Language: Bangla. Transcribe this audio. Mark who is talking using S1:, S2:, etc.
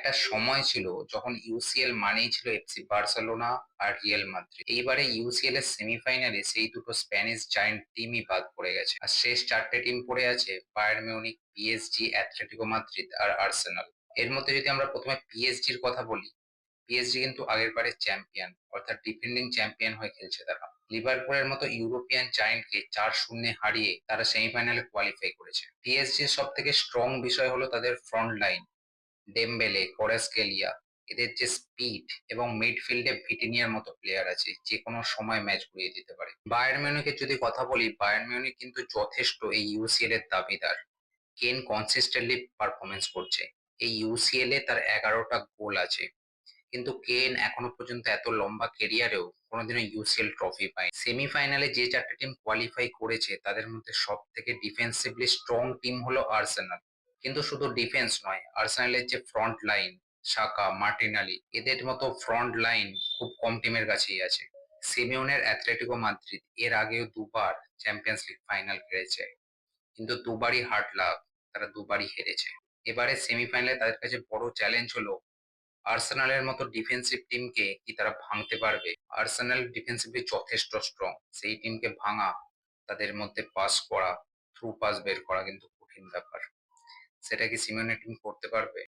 S1: একটা সময় ছিল যখন ইউসিএল মানেই ছিল এফসি বার্সেলোনা আর রিয়াল মাদ্রিদ। এইবারে ইউসিএল এর সেমিফাইনালে সেই দুটো স্প্যানিশ জায়ান্ট টিমই বাদ পড়ে গেছে, আর শেষ চারটে টিম পড়ে আছে Bayern Munich, PSG, Atletico Madrid আর আর্সেনাল। এর মধ্যে যদি আমরা প্রথমে পিএসজির কথা বলি, পিএসজি কিন্তু আগের বারের চ্যাম্পিয়ন, অর্থাৎ ডিফেন্ডিং চ্যাম্পিয়ন হয়ে খেলছে তারা। লিভারপুলের মতো ইউরোপিয়ান জায়ান্টকে 4-0 হারিয়ে তারা সেমিফাইনালে কোয়ালিফাই করেছে। পিএসজির সব থেকে স্ট্রং বিষয় হলো তাদের ফ্রন্ট লাইন, ডেমবেলে, কভারাৎসকেলিয়া, এদের যে স্পিড এবং মিডফিল্ডে ভিটিনিয়ার মতো প্লেয়ার আছে, যে কোনো সময় ম্যাচ ঘুরিয়ে দিতে পারে। বায়ার্ন মিউনিখের যদি কথা বলি, বায়ার্ন মিউনিখ কিন্তু যথেষ্ট এই ইউসিএল এর দাবিদার। কেন কনসিস্টেন্টলি পারফরমেন্স করছে, এই ইউসিএল এ তার 11টা গোল আছে, কিন্তু কেন এখনো পর্যন্ত এত লম্বা কেরিয়ারেও কোনোদিনও ইউসিএল ট্রফি পায়। সেমিফাইনালে যে চারটে টিম কোয়ালিফাই করেছে তাদের মধ্যে সব থেকে ডিফেন্সিভলি স্ট্রং টিম হলো আর্সেনাল। কিন্তু শুধু ডিফেন্স নয়, আর্সেনালের যে ফ্রন্ট লাইন, সাকা, মার্টিনালি, এদের মতো ফ্রন্ট লাইন খুব কম টিমের কাছেই আছে। সিমিওনের অ্যাথলেটিকো মাদ্রিদ এর আগেও দুবার চ্যাম্পিয়ন্স লিগ ফাইনাল খেলেছে, কিন্তু দুবারই হার্ড লাক, তারা দুবারই হেরেছে। এবারে সেমিফাইনালে তাদের কাছে বড় চ্যালেঞ্জ হলো আর্সেনালের মতো ডিফেন্সিভ টিমকে কি তারা ভাঙতে পারবে। আর্সেনাল ডিফেন্সিভলি যথেষ্ট স্ট্রং, সেই টিমকে ভাঙা, তাদের মধ্যে পাস করা, থ্রু পাস বের করা কিন্তু কঠিন ব্যাপার। সেটা কি সিমিওনের টিম করতে পারবে?